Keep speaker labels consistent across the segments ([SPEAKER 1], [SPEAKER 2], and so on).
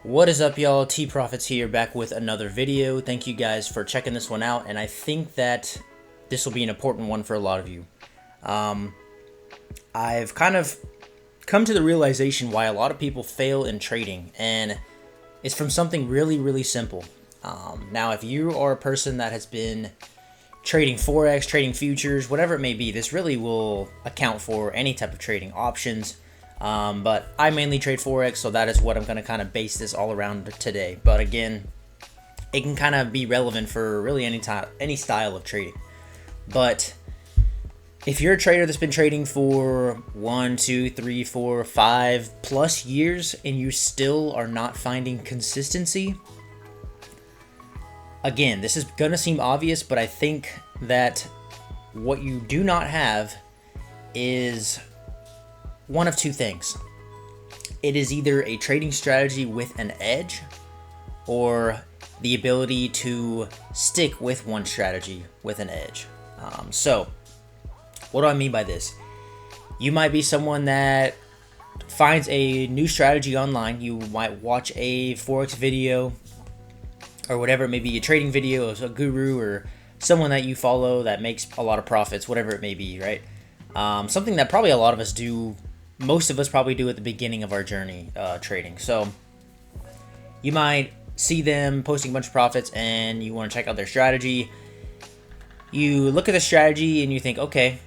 [SPEAKER 1] What is up, y'all? Profitz here, back with another video. Thank you guys for checking this one out, and I think that this will be an important one for a lot of you. I've kind of come to the realization why a lot of people fail in trading, and it's from something really simple. Now, if you are a person that has been trading Forex, trading futures, whatever it may be, this really will account for any type of trading options. But I mainly trade Forex, so that is what I'm going to kind of base this all around today. But again, it can kind of be relevant for really any style of trading. But if you're a trader that's been trading for 1, 2, 3, 4, 5 plus years and you still are not finding consistency, again, this is going to seem obvious, but I think that what you do not have is one of two things. It is either a trading strategy with an edge or the ability to stick with one strategy with an edge. So what do I mean by this? You might be someone that finds a new strategy online. You might watch a Forex video or whatever it may be, a trading video of a guru or someone that you follow that makes a lot of profits, whatever it may be, right? Something that probably a lot of us do. Most of us probably do at the beginning of our journey trading. So you might see them posting a bunch of profits and you want to check out their strategy. You look at the strategy and you think, okay,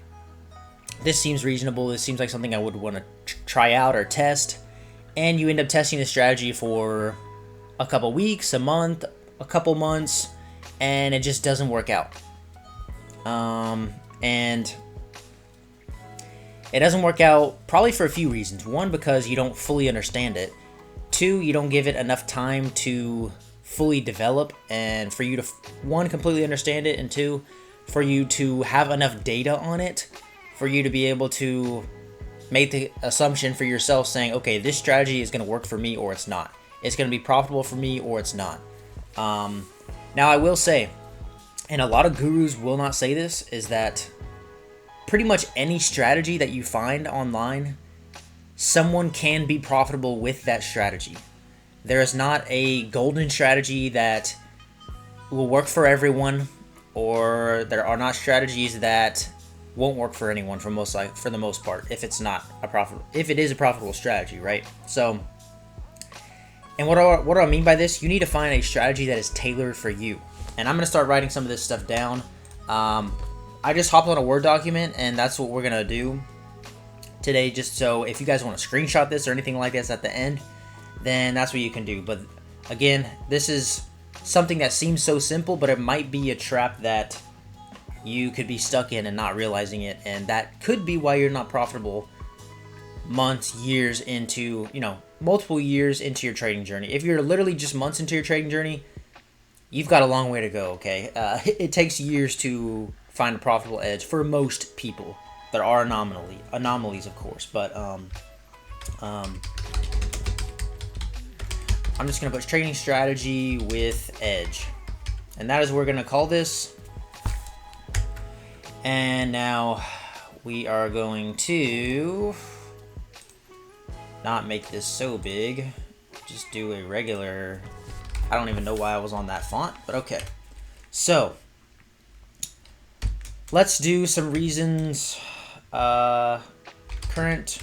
[SPEAKER 1] this seems reasonable. This seems like something I would want to try out or test. And you end up testing the strategy for a couple weeks, a month, a couple months, and it just doesn't work out. And it doesn't work out probably for a few reasons. One, because you don't fully understand it. Two, you don't give it enough time to fully develop and for you to, one, completely understand it, and two, for you to have enough data on it for you to be able to make the assumption for yourself saying, okay, this strategy is going to work for me or it's not. It's going to be profitable for me or it's not. Now, I will say, and a lot of gurus will not say this, is that pretty much any strategy that you find online, someone can be profitable with that strategy. There is not a golden strategy that will work for everyone, or there are not strategies that won't work for anyone for the most part if it's not a profitable, if it is a profitable strategy, right? So, and what do I mean by this? You need to find a strategy that is tailored for you. And I'm going to start writing some of this stuff down. I just hopped on a Word document, and that's what we're going to do today, just so if you guys want to screenshot this or anything like this at the end, then that's what you can do. But again, this is something that seems so simple, but it might be a trap that you could be stuck in and not realizing it, and that could be why you're not profitable months, years into, multiple years into your trading journey. If you're literally just months into your trading journey, you've got a long way to go, okay? It takes years to find a profitable edge for most people. There are anomalies, of course, but I'm just gonna put trading strategy with edge, and that is what we're gonna call this. And now we are going to not make this so big, just do a regular. I don't even know why I was on that font, but okay. So let's do some reasons. Current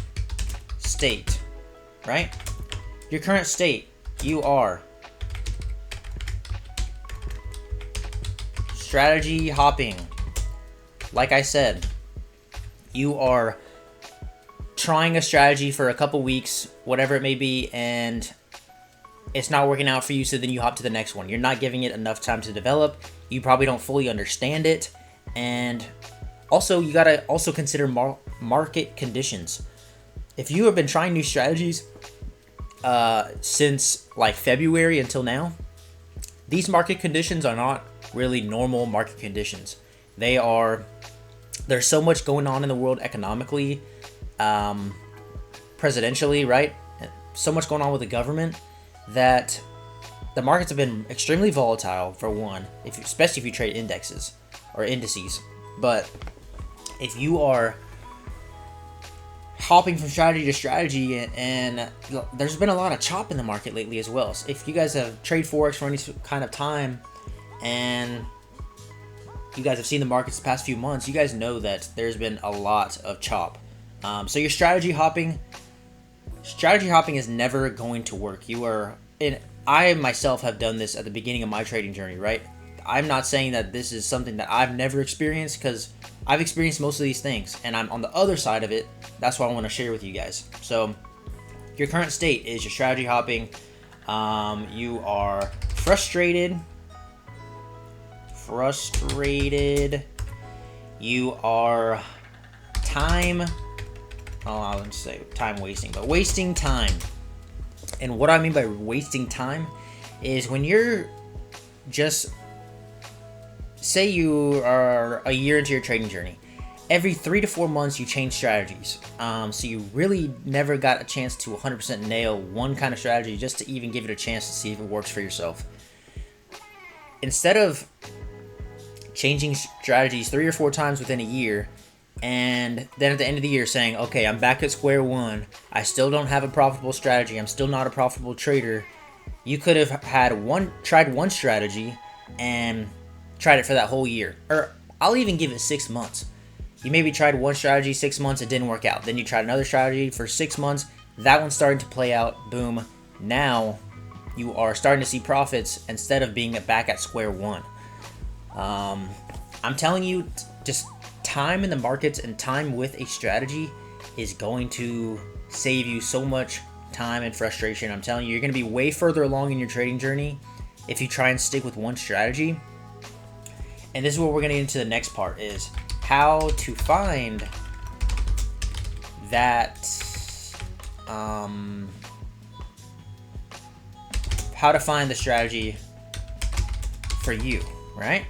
[SPEAKER 1] state, right? Your current state, you are strategy hopping. Like I said, you are trying a strategy for a couple weeks, whatever it may be, and it's not working out for you, so then you hop to the next one. You're not giving it enough time to develop. You probably don't fully understand it, and also you gotta also consider market conditions. If you have been trying new strategies since like February until now, these market conditions are not really normal market conditions. There's so much going on in the world economically, presidentially, right? So much going on with the government that the markets have been extremely volatile, for one, especially if you trade indexes or indices. But if you are hopping from strategy to strategy, and there's been a lot of chop in the market lately as well. So if you guys have trade Forex for any kind of time, and you guys have seen the markets the past few months, you guys know that there's been a lot of chop. So your strategy hopping is never going to work. I myself have done this at the beginning of my trading journey, right? I'm not saying that this is something that I've never experienced, because I've experienced most of these things, and I'm on the other side of it. That's what I want to share with you guys. So your current state is your strategy hopping. You are frustrated. You are I wouldn't say time wasting, but wasting time. And what I mean by wasting time is when you're just, say you are a year into your trading journey, every 3 to 4 months you change strategies. So you really never got a chance to 100% nail one kind of strategy, just to even give it a chance to see if it works for yourself. Instead of changing strategies 3 or 4 times within a year, and then at the end of the year saying, okay, I'm back at square one, I still don't have a profitable strategy, I'm still not a profitable trader, you could have tried one strategy and tried it for that whole year. Or I'll even give it 6 months. You maybe tried one strategy 6 months, it didn't work out. Then you tried another strategy for 6 months, that one's starting to play out, boom. Now you are starting to see profits instead of being back at square one. I'm telling you, just time in the markets and time with a strategy is going to save you so much time and frustration. I'm telling you, you're going to be way further along in your trading journey if you try and stick with one strategy. And this is where we're going to get into the next part, is how to find that how to find the strategy for you, right?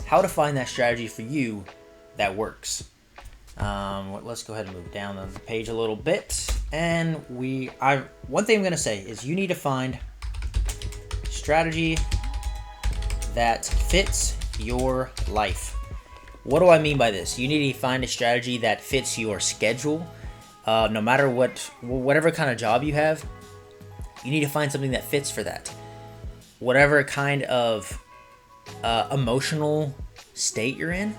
[SPEAKER 1] How to find that strategy for you that works. Let's go ahead and move down the page a little bit. And one thing I'm going to say is you need to find strategy that fits your life. What do I mean by this? You need to find a strategy that fits your schedule. No matter whatever kind of job you have, you need to find something that fits for that. Whatever kind of emotional state you're in.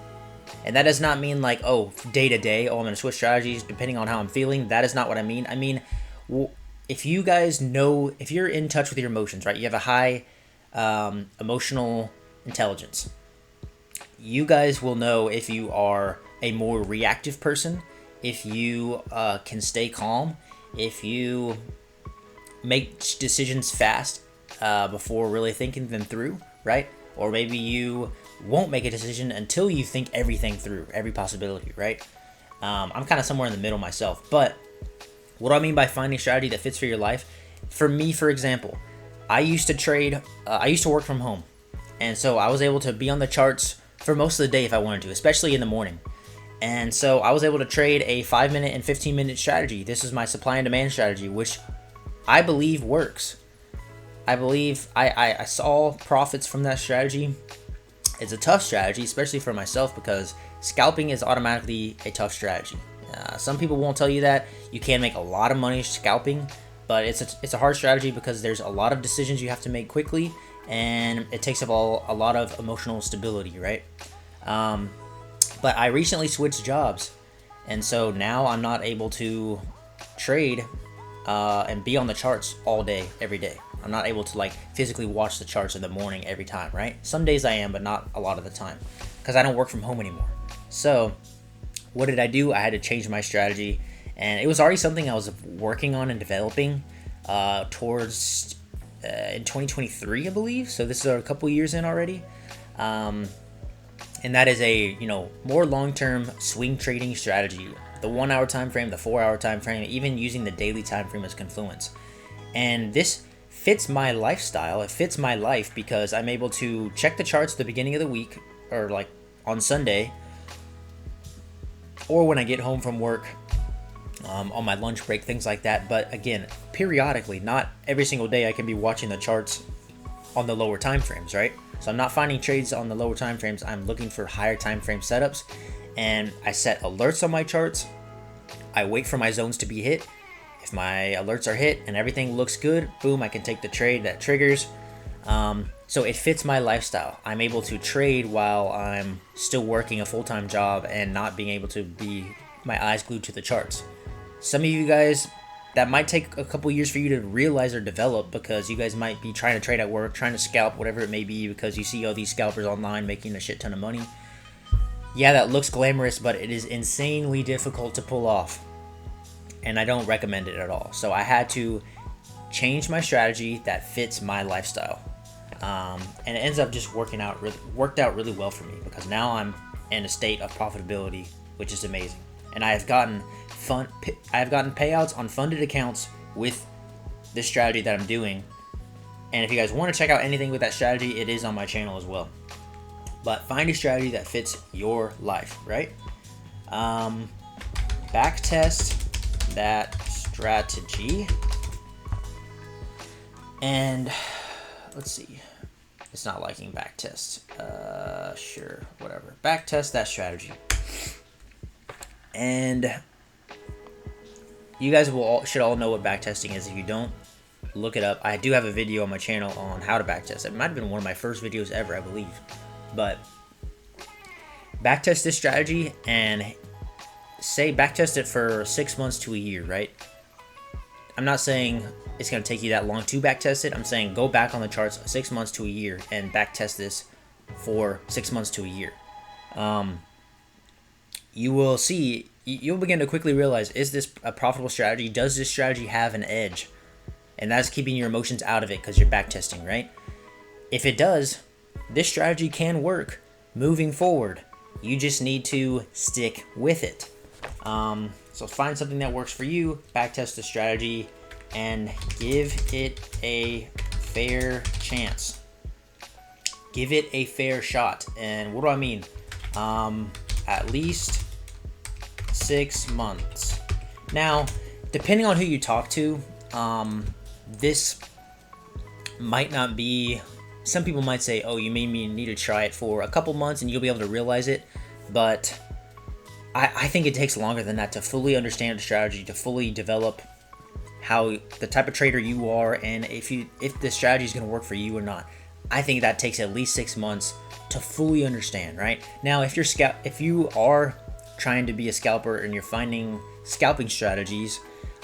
[SPEAKER 1] And that does not mean like, oh, day to day, oh, I'm going to switch strategies depending on how I'm feeling. That is not what I mean. I mean, if you guys know, if you're in touch with your emotions, right, you have a high emotional intelligence, you guys will know if you are a more reactive person, if you can stay calm, if you make decisions fast before really thinking them through, right? Or maybe you won't make a decision until you think everything through, every possibility, right? I'm kind of somewhere in the middle myself. But what do I mean by finding a strategy that fits for your life? For me, for example, I used to trade, I used to work from home. And so I was able to be on the charts for most of the day if I wanted to, especially in the morning. And so I was able to trade a 5-minute and 15-minute strategy. This is my supply and demand strategy, which I believe works. I believe I saw profits from that strategy. It's a tough strategy, especially for myself, because scalping is automatically a tough strategy. Some people won't tell you that. You can make a lot of money scalping, but it's a hard strategy because there's a lot of decisions you have to make quickly, and it takes up a lot of emotional stability, right? But I recently switched jobs, and so now I'm not able to trade and be on the charts all day, every day. I'm not able to like physically watch the charts in the morning every time, right? Some days I am, but not a lot of the time, because I don't work from home anymore. So what did I do? I had to change my strategy, and it was already something I was working on and developing towards in 2023, I believe. So this is a couple years in already. And that is a, more long-term swing trading strategy. The 1 hour time frame, the 4 hour time frame, even using the daily time frame as confluence. And this fits my lifestyle. It fits my life because I'm able to check the charts at the beginning of the week, or like on Sunday, or when I get home from work, on my lunch break, things like that. But again, periodically, not every single day I can be watching the charts on the lower time frames, right? So I'm not finding trades on the lower time frames. I'm looking for higher time frame setups, and I set alerts on my charts I wait for my zones to be hit. If my alerts are hit and everything looks good, boom, I can take the trade that triggers. So it fits my lifestyle. I'm able to trade while I'm still working a full-time job and not being able to be my eyes glued to the charts. Some of you guys, that might take a couple years for you to realize or develop, because you guys might be trying to trade at work, trying to scalp, whatever it may be, because you see all these scalpers online making a shit ton of money. Yeah, that looks glamorous, but it is insanely difficult to pull off, and I don't recommend it at all. So I had to change my strategy that fits my lifestyle, and it ends up just worked out really well for me, because now I'm in a state of profitability, which is amazing. And I have gotten payouts on funded accounts with this strategy that I'm doing. And if you guys want to check out anything with that strategy, it is on my channel as well. But find a strategy that fits your life, right? Back test that strategy. And let's see. It's not liking back test. Sure, whatever. Back test that strategy. And you guys should all know what backtesting is. If you don't, look it up. I do have a video on my channel on how to backtest. It might have been one of my first videos ever, I believe. But backtest this strategy and say backtest it for 6 months to a year, right? I'm not saying it's going to take you that long to backtest it. I'm saying go back on the charts 6 months to a year and backtest this for 6 months to a year. You will see, you'll begin to quickly realize, is this a profitable strategy? Does this strategy have an edge? And that's keeping your emotions out of it because you're backtesting, right? If it does, this strategy can work moving forward. You just need to stick with it. So find something that works for you, backtest the strategy, and give it a fair chance. Give it a fair shot. And what do I mean? At least 6 months. Now, depending on who you talk to, this might not be, some people might say, oh, you may need to try it for a couple months and you'll be able to realize it, but I think it takes longer than that to fully understand the strategy, to fully develop how the type of trader you are, and if the strategy is going to work for you or not. I think that takes at least 6 months to fully understand, right? Now, if you are trying to be a scalper and you're finding scalping strategies,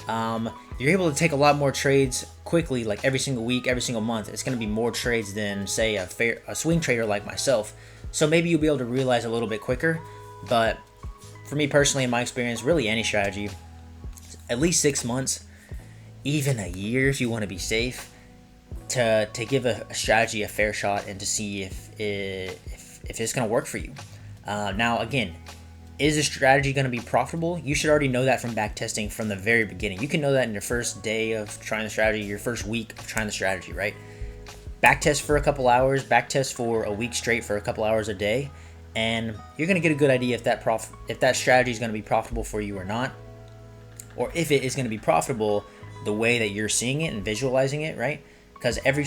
[SPEAKER 1] you're able to take a lot more trades quickly, like every single week, every single month. It's going to be more trades than, say, a swing trader like myself. So maybe you'll be able to realize a little bit quicker. But for me personally, in my experience, really any strategy, at least 6 months, even a year if you want to be safe, to give a strategy a fair shot and to see if it's going to work for you. Now, again, is the strategy going to be profitable? You should already know that from backtesting from the very beginning. You can know that in your first day of trying the strategy, your first week of trying the strategy, right? Backtest for a couple hours, backtest for a week straight for a couple hours a day, and you're going to get a good idea if that strategy is going to be profitable for you or not, or if it is going to be profitable the way that you're seeing it and visualizing it, right? Because every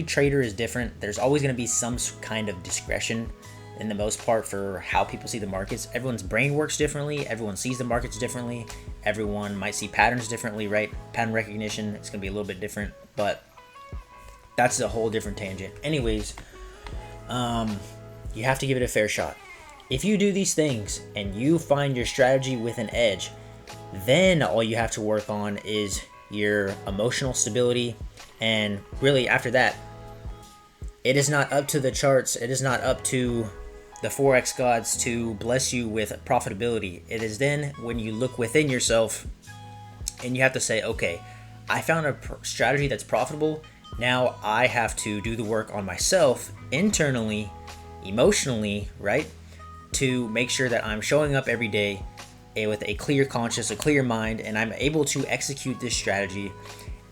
[SPEAKER 1] trader is different. There's always going to be some kind of discretion in the most part for how people see the markets. Everyone's brain works differently. Everyone sees the markets differently. Everyone might see patterns differently, right? Pattern recognition, it's going to be a little bit different, but that's a whole different tangent. Anyways, you have to give it a fair shot. If you do these things and you find your strategy with an edge, then all you have to work on is your emotional stability. And really after that, it is not up to the charts. It is not up to the Forex gods to bless you with profitability. It is then when you look within yourself and you have to say, okay, I found a strategy that's profitable. Now I have to do the work on myself internally, emotionally, right? To make sure that I'm showing up every day with a clear conscience, a clear mind, and I'm able to execute this strategy.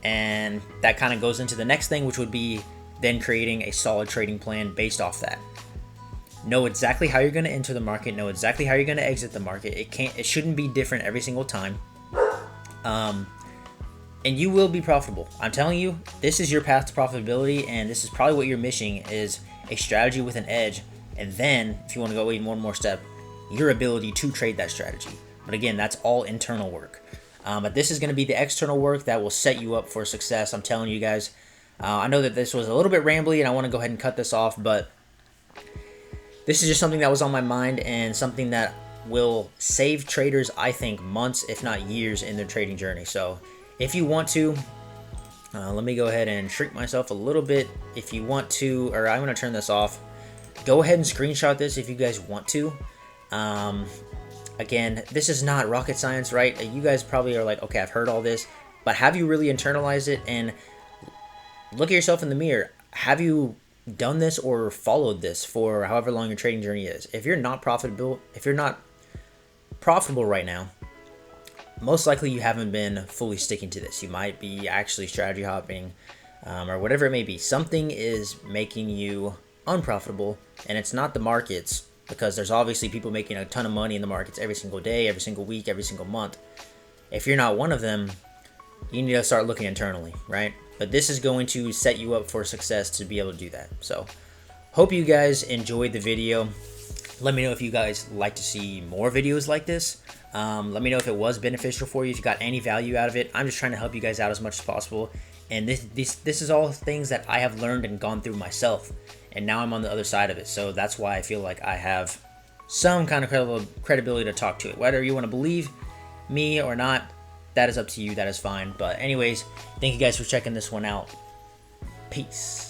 [SPEAKER 1] And that kind of goes into the next thing, which would be then creating a solid trading plan based off that. Know exactly how you're going to enter the market, know exactly how you're going to exit the market. It shouldn't be different every single time. And you will be profitable. I'm telling you, this is your path to profitability, and this is probably what you're missing, is a strategy with an edge. And then, if you want to go even one more step, your ability to trade that strategy. But again, that's all internal work. But this is going to be the external work that will set you up for success. I'm telling you guys. I know that this was a little bit rambly, and I want to go ahead and cut this off, but this is just something that was on my mind and something that will save traders, I think, months, if not years, in their trading journey. So if you want to, let me go ahead and shrink myself a little bit. If you want to, or I'm going to turn this off, go ahead and screenshot this if you guys want to. Again, this is not rocket science, right? You guys probably are like, okay, I've heard all this, but have you really internalized it? And look at yourself in the mirror. Have you done this or followed this for however long your trading journey is? If you're not profitable, right now, most likely you haven't been fully sticking to this. You might be actually strategy hopping, or whatever it may be. Something is making you unprofitable, and it's not the markets, because there's obviously people making a ton of money in the markets every single day, every single week, every single month. If you're not one of them, you need to start looking internally, right? But this is going to set you up for success to be able to do that. So hope you guys enjoyed the video. Let me know if you guys like to see more videos like this. Let me know if it was beneficial for you, if you got any value out of it. I'm just trying to help you guys out as much as possible. And this is all things that I have learned and gone through myself. And now I'm on the other side of it. So that's why I feel like I have some kind of credibility to talk to it. Whether you want to believe me or not, that is up to you. That is fine. But anyways, thank you guys for checking this one out. Peace.